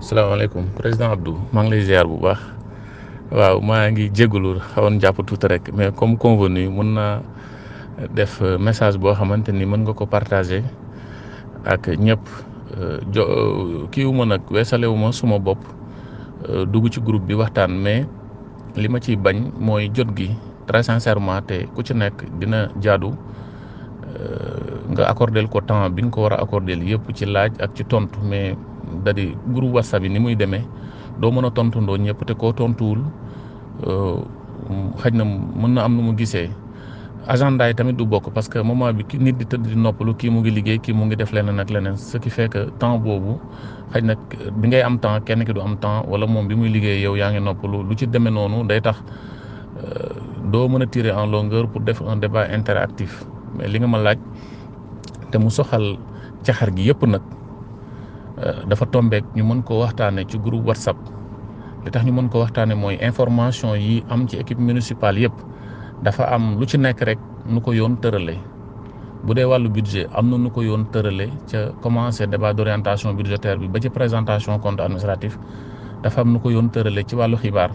salaamaaleykum président Abdou maa ngi lay ziar bu baax waaw maa ngi jégalu xawoon jàpp tuuti rek mais comme convenu mun naa def message boo xamante ni mën nga ko partager ak ñëpp jo kii wu ma nag weesalewu ma suma bopp dugg ci groupe bi waxtaan mais li ma ciy bañ mooy jot gi très sincèrement te ku ci nekk dina jaadu nga accordel ko temps bi nga ko war a accordel yëpp ci laaj ak ci tontu mais da di groupe whatsapp yi ni muy demee doo mën a tontundoo ñëpp te koo tontuwul xëj na mën na am nu mu gisee agenda yi tamit du bokk parce que moment bi nit di tëdd di noppalu kii mu ngi liggéey kii mu ngi def leneen ak leneen ce qui fait que temps boobu xëj na bi ngay am temps kenn ki du am temps wala moom bi muy liggéey yow yaa ngi noppalu lu ci demee noonu day tax doo mën a tirer en longueur pour def un débat interactif mais li nga ma laaj te mu soxal caxar gi yëpp nag dafa tombeek ñu mën ko waxtaane ci groupe whatsapp li tax ñu mën ko waxtaane mooy information yi am ci équipe municipale yëpp dafa am lu ci nekk rek nu ko yoon tërale bu dee wàllu budget am na nu ko yoon tërale ca commencé débat d'orientation budgétaire bi ba ci présentation compte administratif dafa am nu ko yoon tërale ci wàllu xibaar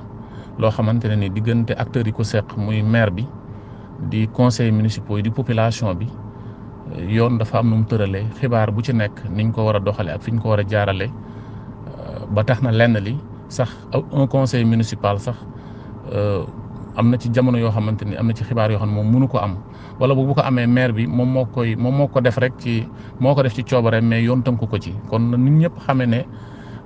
loo xamante ne ni diggante acteurs yi ko seq muy maire bi di conseils municipaux yi di population bi yoon dafa am nu mu tëralee xibaar bu ci nekk niñ ko war a doxale ak fi ñu ko war a jaarale ba tax na lenn li sax un conseil municipal sax am na ci jamono yoo xamante ni am na ci xibaar yoo xam ne moom mënu ko am wala bu ko amee maire bi moom moo ko def rek moo ko def ci coobare mais yoon tënku ko ci kon nit ñëpp xamee ne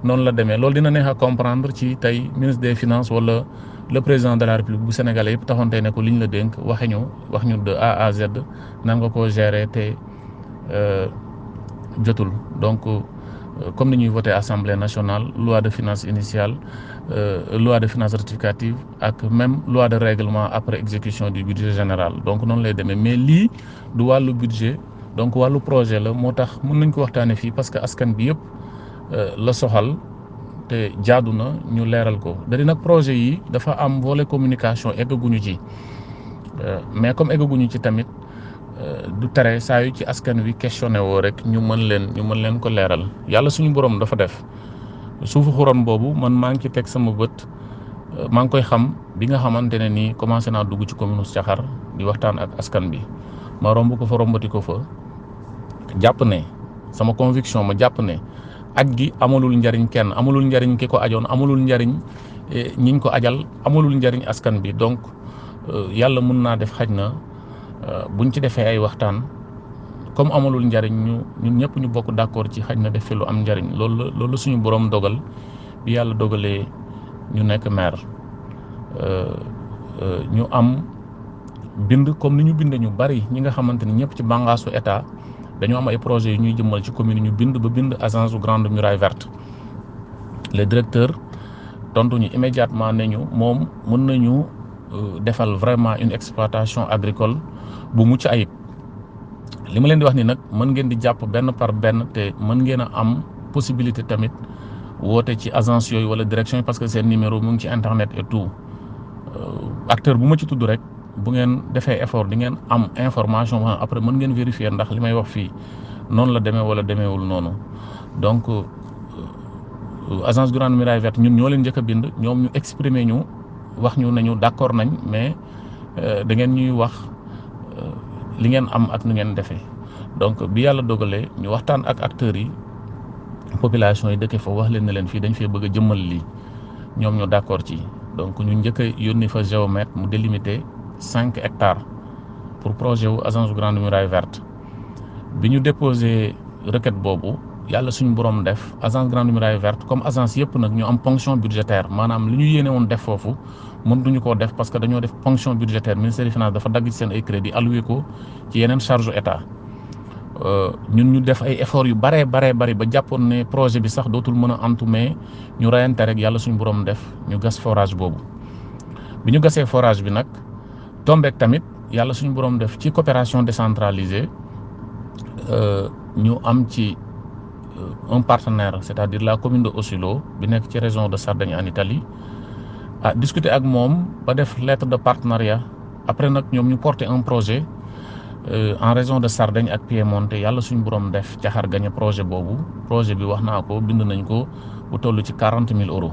noonu la demee loolu dina neex a comprendre ci tey ministre des finances wala le président de la république bu sénégalais yëpp taxoon tey ne ko liñ la dénk wax ñu de A à Z nan nga ko gérer te jotul donc comme ni ñuy voté assemblée nationale loi de finances initiale loi de finances rectificative ak même loi de règlement après exécution du budget général donc noonu lay demee mais lii du wàllu budget donc wàllu projet la moo tax mën nañ ko waxtaanee fii parce que askan bi yëpp la soxal te jaadu na ñu leeral ko dari nag projet yi dafa am volet communication eggaguñu ci mais comme eggaguñu ci tamit du tere saa yu ci askan wi questionné woo rek ñu mën leen ko leeral yàlla suñu borom dafa def suufu xuroon boobu man maa ngi ci teg sama bët maa ngi koy xam bi nga xamante ne nii commencé naa dugg ci commune Caxar di waxtaan ak askan bi ma romb ko fa rombati ko fa jàpp ne sama conviction ma jàpp ne aj gi amalul njariñ kenn amalul njariñ ki ko ajoon amalul njariñ ñiñ ko ajal amalul njariñ askan bi donc yàlla mun naa def xaj na buñ ci defee ay waxtaan comme amalul njariñ ñun ñëpp ñu bokk d'accord ci xaj na def fi lu am njariñ loolu suñu borom dogal bi yàlla dogalee ñu nekk maire ñu am bind comme ni ñu bind ñu bari ñi nga xamante ni ñëpp ci bànqaasu état dañoo am ay projets yu ñuy jëmmal ci commune ñu bind agence grande muraille verte le directeur tontu ñu immédiatement ne ñu moom mën nañu defal vraiment une exploitation agricole bu mucc ayib li ma leen di wax ni nag mën ngeen di jàpp benn par benn te mën ngeen a am possibilité tamit woote ci agence yooyu wala direction yi parce que seen numéro mu ngi ci internet et tout acteur bu ma ci tudd rek bu ngeen defee effort di ngeen am information après mën ngeen vérifier ndax li may wax fii noonu la demee wala demeewul noonu donc agence grande muraille verte ñun ñoo leen njëkk a bind ñoom ñu exprimer ñu wax ñu nañu d'accord nañ mais da ngeen ñuy wax li ngeen am ak nu ngeen defee donc bi yàlla dogalee ñu waxtaan ak acteurs yi population yi dëkk fa wax leen ne leen fii dañ fee bëgg a jëmmal lii ñoom ñu d'accord ci donc ñu njëkk a yónni fa géomètre mu délimité 5 hectares pour projet wu agence grande muraille verte bi ñu déposé requête boobu yàlla suñu borom def agence grande muraille verte comme agence yëpp nag ñu am ponction budgétaire maanaam li ñu yéene woon def foofu mënatuñu koo def parce que dañoo def ponction budgétaire ministère des finances dafa dagg ci seen ay crédit alloué ko ci yeneen charge état ñun ñu def ay efforts yu bari ba jàppoon ne projet bi sax dootul mën a antu mais ñu rayante rek yàlla suñu borom def ñu gas forage boobu bi ñu gasee forage bi nag tombeek tamit yàlla suñu borom def ci coopération décentralisée ñu am ci un partenaire c'est-à-dire la commune de Osilo bi nekk ci région de Sardaigne en Italie discuter ak moom ba def lettre de partenariat après nag ñoom ñu porter un projet en région de Sardaigne ak Piemonte yàlla suñu borom def Caxar gagné projet boobu projet bi wax naa ko bind nañ ko bu toll ci 40 000 euros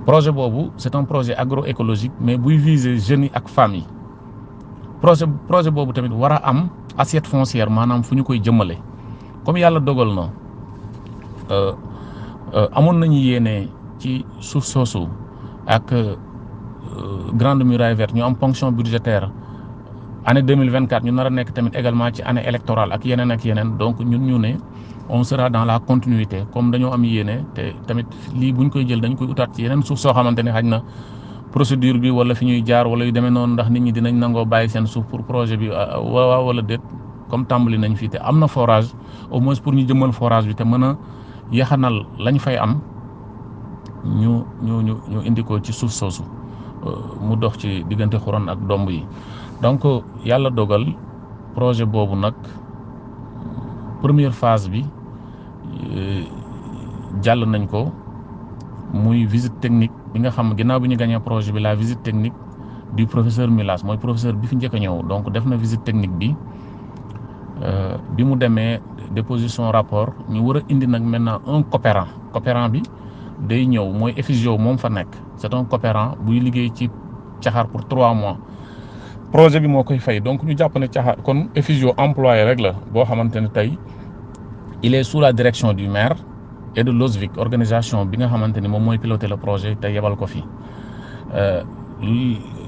projet boobu c'est un projet agroécologique mais buy viser jeunes yi ak femmes yi projet boobu tamit war a am assiette foncière maanaam fu ñu koy jëmale comme yàlla dogal na amoon nañu yéene ci suuf soosu ak grande muraille verte ñu am ponction budgétaire année 2024 ñu nar a nekk tamit également ci année électorale ak yeneen donc ñun ñu ne on sera dans la continuité comme dañoo am yéene te tamit lii buñ koy jël dañ koy utaat ci yeneen suuf soo xamante ne xaj na procédure bi wala fi ñuy jaar wala yu demee noonu ndax nit ñi dinañ nangoo bàyyi seen suuf pour projet bi waaw wala déet comme tàmbali nañ fii te am na forage au moins pour ñu jëmmal forage bi te mën a yaxanal lañ fay am ñu indi ko ci suuf soosu mu dox ci diggante xuron ak domb yi donc yàlla dogal projet boobu nag première phase bi jàll nañ ko muy visite technique bi nga xam ginnaaw bi ñu gagné projet bi la visite technique du professeur Milas mooy professeur bi fi njëkk a ñëw donc def na visite technique bi mu demee déposition rapport ñu war a indi nag maintenant un coopérant bi day ñëw mooy Efisio moom fa nekk c'est un coopérant buy liggéey ci Caxar pour 3 mois projet bi moo koy fay donc ñu jàpp ne Caxar kon Efisio employé rek la boo xamante ne tey il est sous la direction du maire et de l'OSVIC organisation bi nga xamante ni moom mooy piloter le projet te yebal ko fi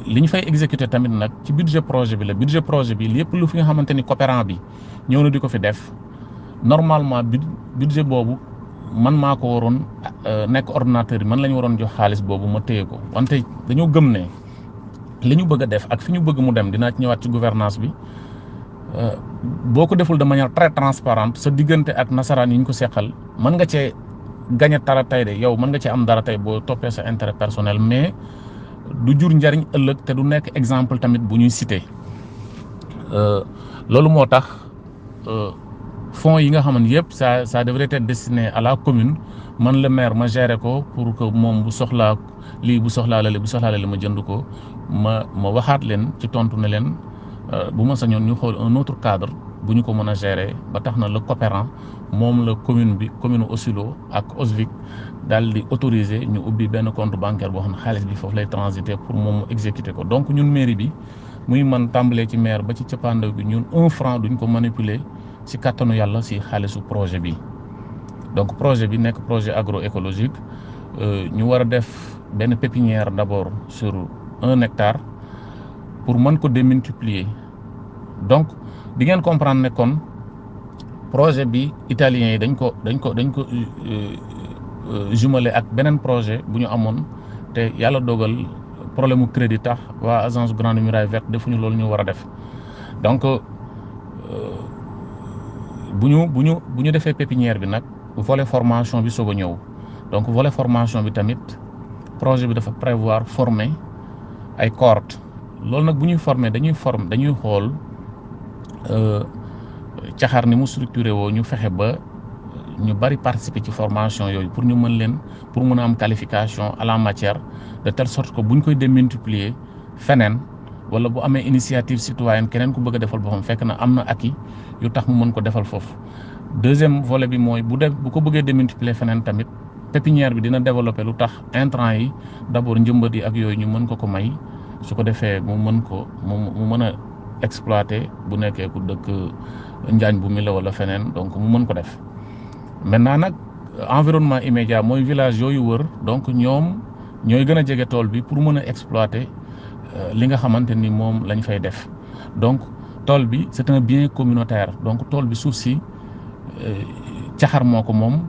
li ñu fay exécuter tamit nag ci budget projet bi la budget projet bi lépp lu fi nga xamante ni coopérant bi ñëw na di ko fi def normalement budget boobu man maa ko waroon nekk ordinateur yi man la ñu waroon jox xaalis boobu ma téye ko wante dañoo gëm ne li ñu bëgg a def ak fi ñu bëgg mu dem dinaa ci ñëwaat ci gouvernance bi boo ko deful de manière très transparente sa diggante ak nasaraan yi ñu ko seqal mën nga cee gagné dara tey de yow mën nga cee am dara tey boo toppee sa intérêt personnel mais du jur njariñ ëllëg te du nekk exemple tamit bu ñuy cité loolu moo tax fonds yi nga xam ne yëpp ça devrait être destiné à la commune man le maire ma gérer ko pour que moom bu soxlaa lii bu soxlaa lale ma jënd ko ma waxaat leen ci tontu ne leen bu ma sañoon ñu xool un autre cadre bu ñu ko mën a gérer ba tax na le coopérant moom la commune Osilo ak OSVIC daal di autoriser ñu ubbi benn compte bancaire boo xam ne xaalis bi foofu lay transiter pour moom mu exécuter ko donc ñun mairie bi muy man tàmbalee ci maire ba ci cappaandaw bi ñun 1 franc duñ ko manipuler ci kattanu yàlla ci xaalisu projet bi donc projet bi nekk projet agroécologique ñu war a def benn pépinière d'abord sur 1 hectare pour mën ko démultiplier donc di ngeen comprendre ne kon projet bi italien yi dañ ko jumelé ak beneen projet bu ñu amoon te yàlla dogal problème mu crédit tax waa agence grande muraille verte defuñu loolu ñu war a def donc bu ñu defee pépinière bi nag volet formation bi soog a ñëw donc volet formation bi tamit projet bi dafa prévoir former ay cohortes loolu nag bu ñuy former dañuy xool Caxar ni mu structuré woo ñu fexe ba ñu bari participer ci formation yooyu pour ñu mën a am qualification à la matière de telle sorte que buñ koy démultiplier feneen wala bu amee initiative citoyenne keneen ku bëgg a defal boppam fekk na am na acquis yu tax mu mën ko defal foofu. deuxième volet bi mooy bu ko bëggee démultiplier feneen tamit pépinière bi dina développer lu tax intrant yi d'abord njëmbat yi ak yooyu ñu mën ko may su ko defee mu mën a exploiter bu nekkee ku dëkk Njaañ bu mi la wala feneen donc mu mën ko def. maintenant nag environnement immédiat mooy village yooyu wër donc ñoom ñooy gën a jege tool bi pour mën a exploiter li nga xamante ni moom lañ fay def donc tool bi c'est un bien communautaire donc tool bi suuf si Caxar moo ko moom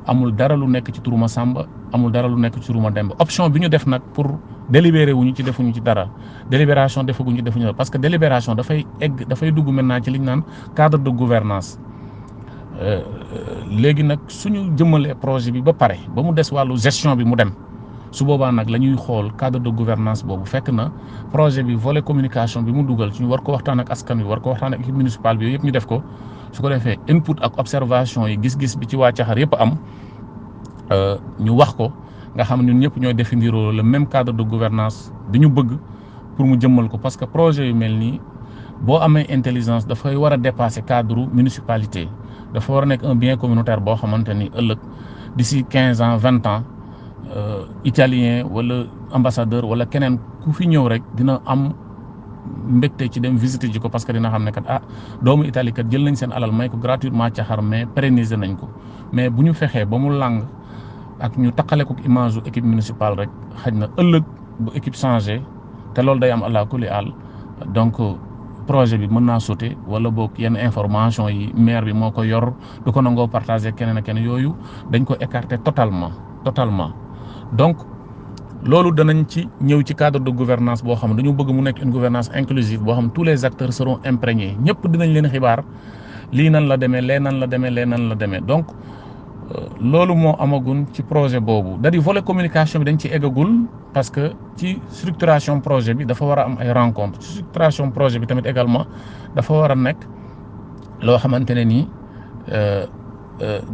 amul dara lu nekk ci turu Masamba amul dara lu nekk ci turu Mademba option bi ñu def nag pour délibéré defuñu ci dara délibération defuñu dara parce que délibération dafay dugg maintenant ci li ñu naan cadre de gouvernance léegi nag suñu jëmalee projet bi ba pare ba mu des wàllu gestion bi mu dem su boobaa nag la ñuy xool cadre de gouvernance boobu fekk na projet bi volet communication bi mu dugal ci ñu war ko waxtaan ak askan wi war ko waxtaan ak équipe municipale bi yooyu yëpp ñu def ko su ko defee input ak observation yi gis-gis bi ci waa Caxar yëpp am ñu wax ko nga xam ne ñun ñëpp ñooy définir le même cadre de gouvernance bi ñu bëgg pour mu jëmmal ko parce que projet yu mel nii boo amee intelligence dafay war a dépasser cadre municipalité dafa war a nekk un bien communautaire boo xamante ni ëllëg d'ici 15 ans 20 ans italien wala ambassadeur wala keneen ku fi ñëw rek dina am mbégte ci dem visiter ji ko parce que dina xam ne kat doomu Italie kat jël nañ seen alal may ko gratuitement Caxar mais pérenniser nañ ko mais bu ñu fexee ba mu làng ak ñu taqale ko image équipe municipale rek xaj na ëllëg bu équipe changé te loolu day am àla kulli àll donc projet bi mën naa sauter wala boog yenn information yi maire bi moo ko yor du ko nangoo partager keneen ak keneen yooyu dañ ko écarter totalement donc loolu danañ ci ñëw ci cadre de gouvernance boo xam ne dañu bëgg mu nekk une gouvernance inclusive boo xam tous les acteurs seront imprégnés ñëpp dinañ leen xibaar lii nan la demee lee nan la demee lee nan la demee donc loolu moo amagun ci projet boobu da di volet communication bi dañ ci eggagul parce que ci structuration projet bi dafa war a am ay rencontre ci structuration projet bi tamit également dafa war a nekk loo xamante ne nii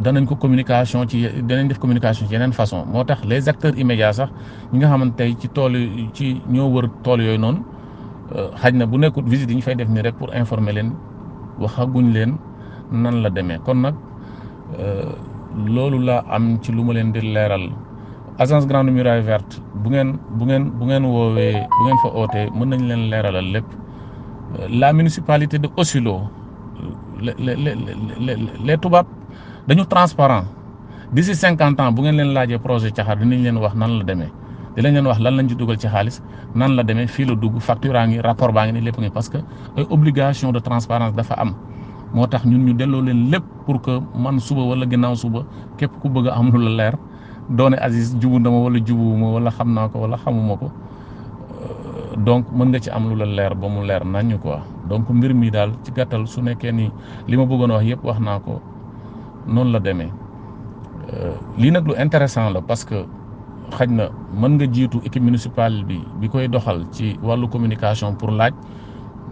danañ ko communication danañ def communication ci yeneen façon moo tax les acteurs immédiats sax ñi nga xamante tey ci tool ci ñoo wër tool yooyu noonu xaj na bu nekkul visite yi ñu fay def nii rek pour informer leen waxaguñ leen nan la demee kon nag loolu laa am ci lu ma leen di leeral agence Grande Muraille Verte bu ngeen woowee bu ngeen fa ootee mën nañ leen leeralal lépp la municipalité de Osilo les tubaab dañu transparent d'ici 50 ans bu ngeen leen laajee projet Caxar dinañ leen wax nan la demee dinañ leen wax lan lañ ci dugal ci xaalis nan la demee fii la dugg facture a ngi rapport baa ngi ni lépp ngi parce que ay obligation de transparence dafa am moo tax ñun ñu delloo leen lépp pour que man suba wala ginnaaw suba képp ku bëgg a am lu la leer doone Aziz jubu na ma wala jubuwuma wala xam naa ko wala xamuma ko donc mën nga ci am lu la leer ba mu leer nañu quoi donc mbir mi daal ci gàttal su nekkee ni li ma bëggoon wax yëpp wax naa ko noonu la demee lii nag lu intéressant la parce que xaj na mën nga jiitu équipe municipale bi koy doxal ci wàllu communication pour laaj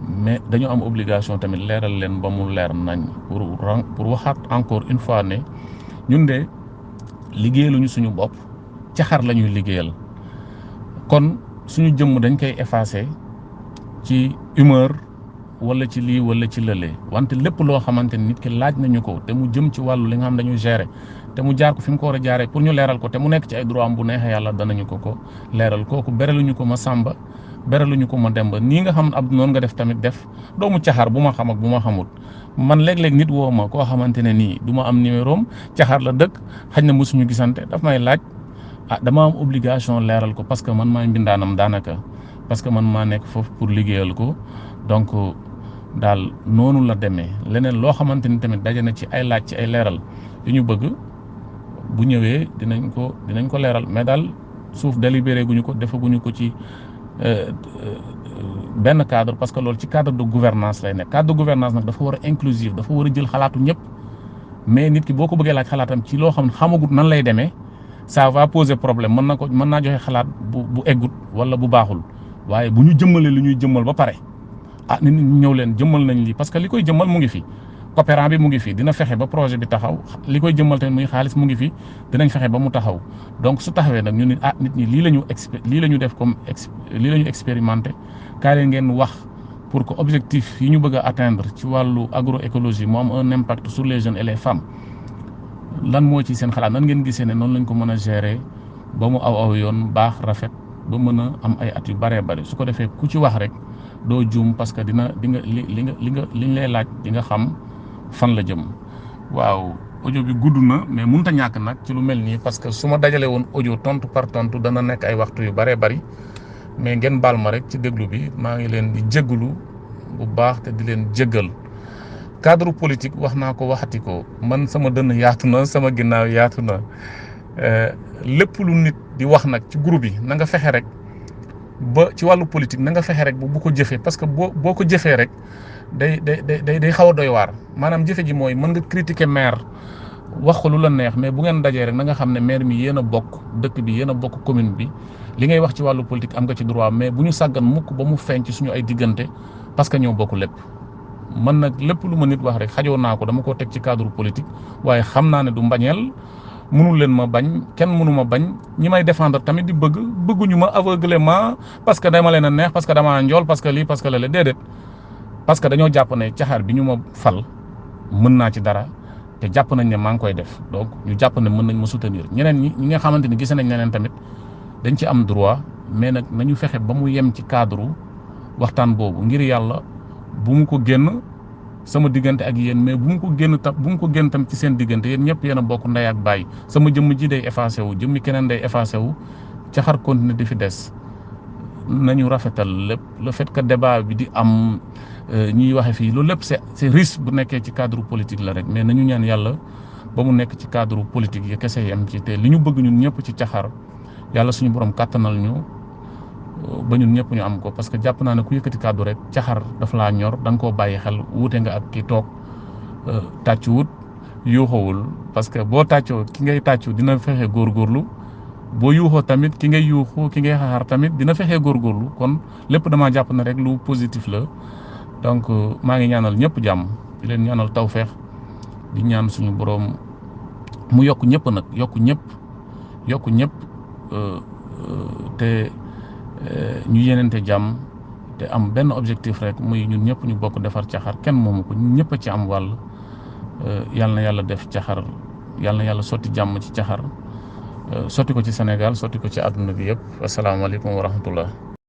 mais dañu am obligation tamit leeral leen ba mu leer nañ pour waxaat encore une fois ne ñun de liggéeyaluñu suñu bopp Caxar la ñuy liggéeyal kon suñu jëmm dañ koy effacer ci humeur wala ci lii wala ci lële wante lépp loo xamante ni nit ki laaj nañu ko te mu jëm ci wàllu li nga xam dañu gérer te mu jaar ko fi mu ko war a jaaree pour ñu leeral ko te mu nekk ci ay droit am bu neexee yàlla danañu ko leeral kooku beraluñu ko ma Samba beraluñu ko ma Demba nii nga xam ab noonu nga def tamit def doomu Caxar bu ma xam ak bu ma xamut man léeg-léeg nit woo ma koo xamante ne nii du ma am numéro am Caxar la dëkk xañ na mosuñu gisante daf may laaj dama am obligation leeral ko parce que man maay mbindaanam daanaka parce que man maa nekk foofu pour liggéeyal ko donc daal noonu la demee leneen loo xamante ni tamit daje na ci ay laaj ci ay leeral yu ñu bëgg bu ñëwee dinañ ko leeral mais daal suuf délibéré guñu ko defaguñu ko ci benn cadre parce que loolu ci cadre de gouvernance lay nekk cadre de gouvernance nag dafa war a inclusive dafa war a jël xalaatu ñëpp mais nit ki boo ko bëggee laaj xalaatam ci loo xam ne xamagut nan lay demee ça va poser problème mën naa joxe xalaat bu eggut wala bu baaxul waaye bu ñu jëmmalee lu ñuy jëmmal ba pare nit ñi ñëw leen jëmmal nañ lii parce que li koy jëmmal mu ngi fi coopérant bi mu ngi fi dina fexe ba projet bi taxaw li koy jëmmal tamit muy xaalis mu ngi fi dinañ fexe ba mu taxaw donc su taxawee nag ñu ne nit ñi lii la ñu def comme lii la ñu expérimenté kaa leen ngeen wax pour que objectif yi ñu bëgg a atteindre ci wàllu agroécologie mu am un impact sur les jeunes et les femmes lan moo ci seen xalaat nan ngeen gisee ne noonu lañ ko mën a gérer ba mu aw yoon baax rafet ba mën a am ay at yu bëree bëri su ko defee ku ci wax rek doo juum parce que di nga liñ lay laaj di nga xam fan la jëm. waaw audio bi gudd na mais mënut a ñàkk nag ci lu mel nii parce que su ma dajalee woon audio tontu par tontu dana nekk ay waxtu yu bëree bëri mais ngeen baal ma rek ci déglu bi maa ngi leen di jéggalu bu baax te di leen jéggal. cadre politique wax naa ko waxati ko man sama dënn yaatu na sama ginnaaw yaatu na lépp lu nit di wax nag ci groupe yi na nga fexe rek ba ci wàllu politique na nga fexe rek bu ko jëfee parce que boo ko jëfee rek day xaw a doy waar maanaam jëfe ji mooy mën nga critiquer maire wax ko lu la neex mais bu ngeen dajee rek na nga xam ne maire mi yéen a bokk dëkk bi yéen a bokk commune bi li ngay wax ci wàllu politique am nga ci droit mais bu ñu sàggan mukk ba mu feeñ ci suñu ay diggante parce que ñoo bokk lépp. man nag lépp lu ma nit wax rek xajoo naa ko dama ko teg ci cadre politique waaye xam naa ne du mbañeel mënul leen ma bañ kenn mënu ma bañ ñi may défendre tamit di bëgguñu ma aveuglément parce que dama leen a neex parce que damaa njool parce que lii parce que la déedéet parce que dañoo jàpp ne caxaar bi ñu ma fal mën naa ci dara te jàpp nañ ne maa ngi koy def donc ñu jàpp ne mën nañ ma soutenir ñeneen ñi nga xamante ni gis nañ neneen tamit dañ ci am droit mais nag nañu fexe ba mu yem ci cadre waxtaan boobu ngir yàlla bu mu ko génn sama diggante ak yéen mais bu mu ko génn tam ci seen diggante yéen ñëpp yéen a bokk ndey ak bàyyi sama jëmm ji day effacé wu jëmmi keneen day effacé wu caxar continuer di fi des nañu rafetal lépp le fait que débat bi di am ñuy waxe fii loolu lépp c'est risque bu nekkee ci cadre politique la rek mais nañu ñaan yàlla ba mu nekk ci cadre politique yi kese yam ci te li ñu bëgg ñun ñëpp ci caxar yàlla suñu borom kàttanal ñu ba ñun ñëpp ñu am ko parce que jàpp naa ne ku yëkkati kàddu rek caxar daf laa ñor da nga koo bàyyi xel wuute nga ak ki toog tàccuwut yuuxawul parce que boo tàccoo ki ngay tàccu dina fexe góorgóorlu boo yuuxoo tamit ki ngay yuuxu ki ngay xaxar tamit dina fexe góorgóorlu kon lépp damaa jàpp ne rek lu positif la donc maa ngi ñaanal ñëpp jàmm di leen ñaanal tawfeex di ñaan suñu borom mu yokk ñëpp nag yokk ñëpp te ñu yenente jàmm te am benn objectif rek muy ñun ñëpp ñu bokk defar caxar kenn moomu ko ñun ñëpp a ci am wàll yàlla na yàlla def caxar yàlla na yàlla sotti jàmm ci caxar sotti ko ci Sénégal sotti ko ci àdduna bi yëpp asalaamaaleykum wa rahmatullah